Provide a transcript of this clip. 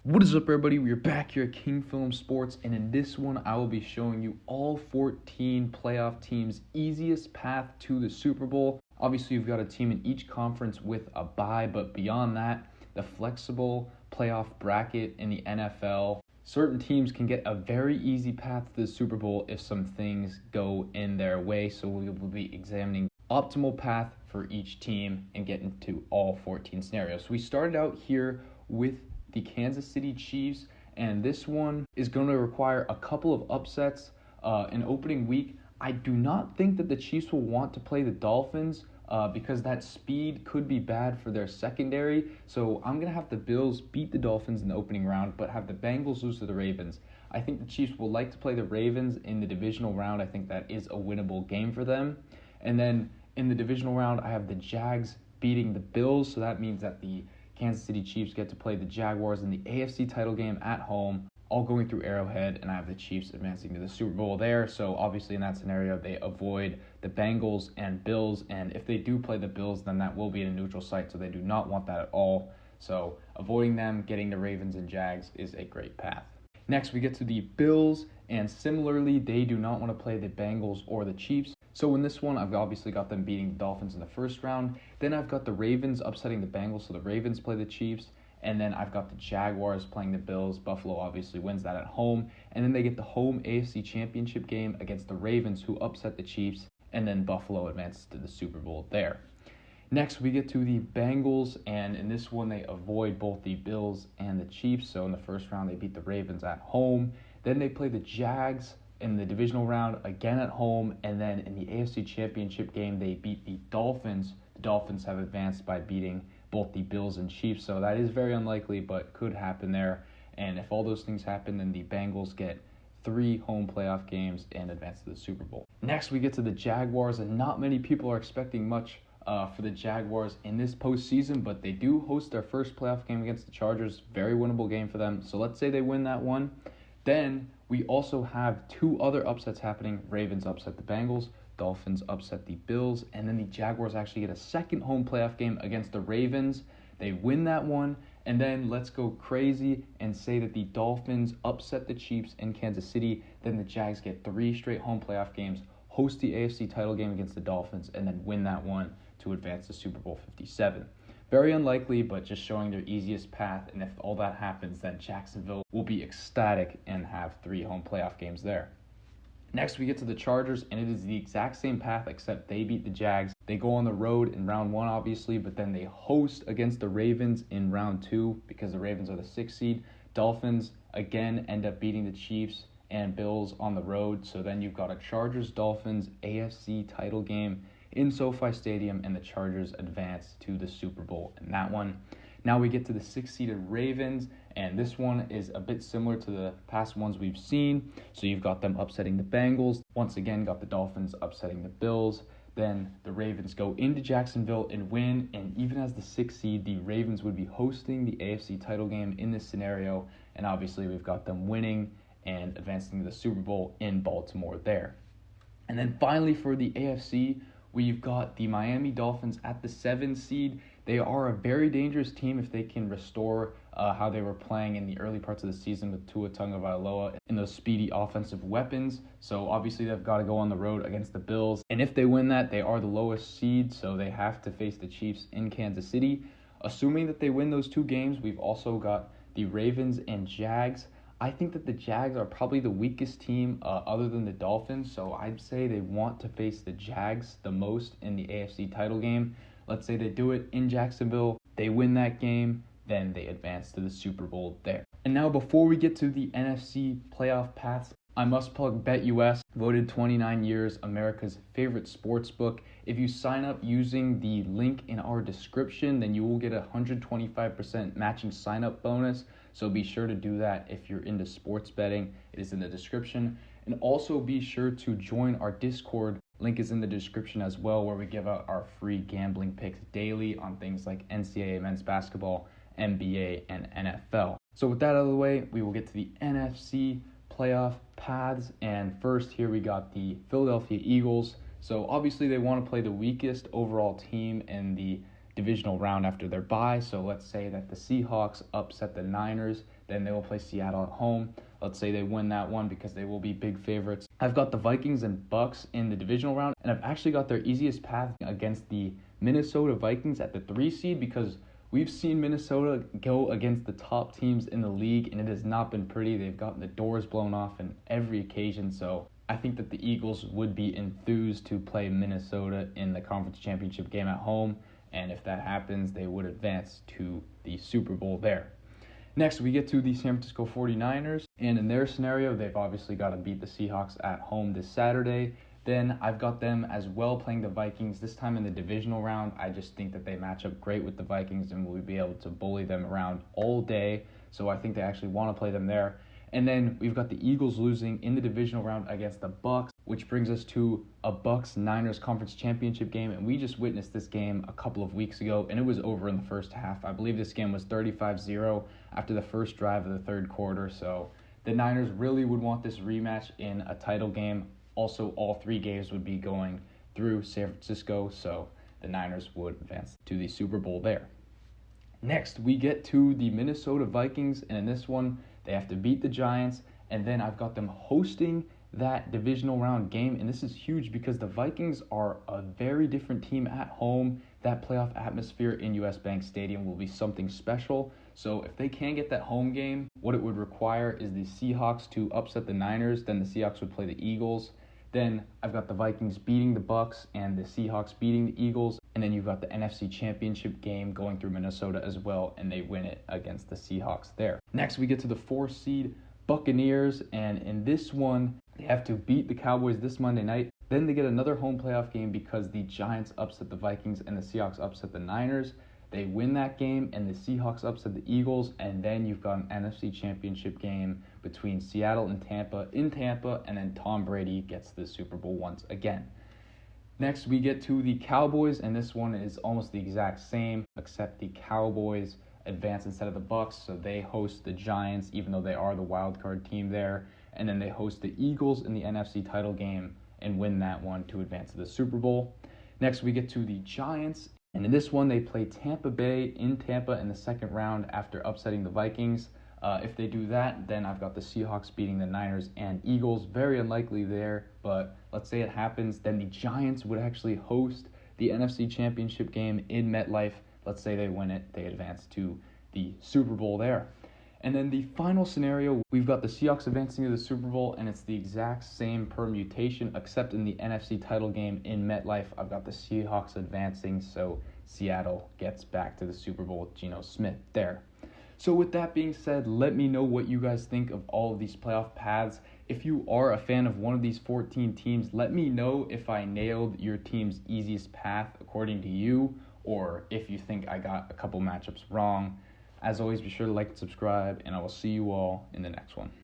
What is up, everybody? We're back here at King Film Sports, and in this one I will be showing you all 14 playoff teams' easiest path to the Super Bowl. Obviously, you've got a team in each conference with a bye, but beyond that, the flexible playoff bracket in the NFL, certain teams can get a very easy path to the Super Bowl if some things go in their way. So we will be examining optimal path for each team and get into all 14 scenarios. So we started out here with the Kansas City Chiefs, and this one is going to require a couple of upsets in opening week. I do not think that the Chiefs will want to play the Dolphins because that speed could be bad for their secondary. So I'm going to have the Bills beat the Dolphins in the opening round, but have the Bengals lose to the Ravens. I think the Chiefs will like to play the Ravens in the divisional round. I think that is a winnable game for them. And then in the divisional round, I have the Jags beating the Bills, so that means that the Kansas City Chiefs get to play the Jaguars in the AFC title game at home, all going through Arrowhead, and I have the Chiefs advancing to the Super Bowl there. So obviously in that scenario, they avoid the Bengals and Bills, and if they do play the Bills, then that will be in a neutral site, so they do not want that at all. So avoiding them, getting the Ravens and Jags is a great path. Next, we get to the Bills, and similarly, they do not want to play the Bengals or the Chiefs. So in this one, I've obviously got them beating the Dolphins in the first round. Then I've got the Ravens upsetting the Bengals, so the Ravens play the Chiefs. And then I've got the Jaguars playing the Bills. Buffalo obviously wins that at home. And then they get the home AFC Championship game against the Ravens, who upset the Chiefs. And then Buffalo advances to the Super Bowl there. Next, we get to the Bengals, and in this one, they avoid both the Bills and the Chiefs. So in the first round, they beat the Ravens at home. Then they play the Jags in the divisional round again at home, and then in the AFC Championship game, they beat the Dolphins. The Dolphins have advanced by beating both the Bills and Chiefs, so that is very unlikely, but could happen there. And if all those things happen, then the Bengals get 3 home playoff games and advance to the Super Bowl. Next, we get to the Jaguars, and not many people are expecting much for the Jaguars in this postseason, but they do host their first playoff game against the Chargers. Very winnable game for them. So let's say they win that one. Then we also have 2 other upsets happening. Ravens upset the Bengals, Dolphins upset the Bills, and then the Jaguars actually get a second home playoff game against the Ravens. They win that one, and then let's go crazy and say that the Dolphins upset the Chiefs in Kansas City. Then the Jags get 3 straight home playoff games, host the AFC title game against the Dolphins, and then win that one to advance to Super Bowl 57. Very unlikely, but just showing their easiest path, and if all that happens, then Jacksonville will be ecstatic and have 3 home playoff games there. Next, we get to the Chargers, and it is the exact same path, except they beat the Jags. They go on the road in round 1, obviously, but then they host against the Ravens in round 2 because the Ravens are the 6th seed. Dolphins, again, end up beating the Chiefs and Bills on the road, so then you've got a Chargers-Dolphins AFC title game in SoFi Stadium, and the Chargers advance to the Super Bowl in that one. Now we get to the 6th-seeded Ravens, and this one is a bit similar to the past ones we've seen. So you've got them upsetting the Bengals. Once again, got the Dolphins upsetting the Bills. Then the Ravens go into Jacksonville and win, and even as the 6th seed, the Ravens would be hosting the AFC title game in this scenario, and obviously we've got them winning and advancing to the Super Bowl in Baltimore there. And then finally for the AFC, we've got the Miami Dolphins at the 7th seed. They are a very dangerous team if they can restore how they were playing in the early parts of the season with Tua Tagovailoa and those speedy offensive weapons. So obviously they've got to go on the road against the Bills. And if they win that, they are the lowest seed, so they have to face the Chiefs in Kansas City. Assuming that they win those 2 games, we've also got the Ravens and Jags. I think that the Jags are probably the weakest team other than the Dolphins, so I'd say they want to face the Jags the most in the AFC title game. Let's say they do it in Jacksonville, they win that game, then they advance to the Super Bowl there. And now before we get to the NFC playoff paths, I must plug BetUS, voted 29 years America's favorite sports book. If you sign up using the link in our description, then you will get a 125% matching sign-up bonus. So be sure to do that if you're into sports betting. It is in the description. And also be sure to join our Discord. Link is in the description as well, where we give out our free gambling picks daily on things like NCAA men's basketball, NBA, and NFL. So with that out of the way, we will get to the NFC playoff paths. And first here we got the Philadelphia Eagles. So obviously they want to play the weakest overall team in the divisional round after their bye. So let's say that the Seahawks upset the Niners. Then they will play Seattle at home. Let's say they win that one because they will be big favorites. I've got the Vikings and Bucks in the divisional round, and I've actually got their easiest path against the Minnesota Vikings at the 3 seed because we've seen Minnesota go against the top teams in the league, and it has not been pretty. They've gotten the doors blown off on every occasion, so I think that the Eagles would be enthused to play Minnesota in the conference championship game at home, and if that happens, they would advance to the Super Bowl there. Next, we get to the San Francisco 49ers, and in their scenario, they've obviously got to beat the Seahawks at home this Saturday. Then I've got them as well playing the Vikings, this time in the divisional round. I just think that they match up great with the Vikings and will be able to bully them around all day, so I think they actually want to play them there. And then we've got the Eagles losing in the divisional round against the Bucks, which brings us to a Bucks-Niners conference championship game. And we just witnessed this game a couple of weeks ago, and it was over in the first half. I believe this game was 35-0 after the first drive of the third quarter. So the Niners really would want this rematch in a title game. Also, all 3 games would be going through San Francisco, so the Niners would advance to the Super Bowl there. Next, we get to the Minnesota Vikings, and in this one, they have to beat the Giants, and then I've got them hosting that divisional round game, and this is huge because the Vikings are a very different team at home. That playoff atmosphere in US Bank Stadium will be something special. So if they can get that home game, what it would require is the Seahawks to upset the Niners, then the Seahawks would play the Eagles. Then I've got the Vikings beating the Bucks and the Seahawks beating the Eagles. And then you've got the NFC Championship game going through Minnesota as well, and they win it against the Seahawks there. Next, we get to the 4 seed Buccaneers, and in this one, they have to beat the Cowboys this Monday night. Then they get another home playoff game because the Giants upset the Vikings and the Seahawks upset the Niners. They win that game, and the Seahawks upset the Eagles, and then you've got an NFC Championship game between Seattle and Tampa in Tampa, and then Tom Brady gets the Super Bowl once again. Next, we get to the Cowboys, and this one is almost the exact same, except the Cowboys advance instead of the Bucks, so they host the Giants, even though they are the wild card team there, and then they host the Eagles in the NFC title game and win that one to advance to the Super Bowl. Next, we get to the Giants, and in this one, they play Tampa Bay in Tampa in the second round after upsetting the Vikings. If they do that, then I've got the Seahawks beating the Niners and Eagles. Very unlikely there, but let's say it happens. Then the Giants would actually host the NFC Championship game in MetLife. Let's say they win it. They advance to the Super Bowl there. And then the final scenario, we've got the Seahawks advancing to the Super Bowl, and it's the exact same permutation, except in the NFC title game in MetLife, I've got the Seahawks advancing, so Seattle gets back to the Super Bowl with Geno Smith there. So with that being said, let me know what you guys think of all of these playoff paths. If you are a fan of one of these 14 teams, let me know if I nailed your team's easiest path according to you, or if you think I got a couple matchups wrong. As always, be sure to like and subscribe, and I will see you all in the next one.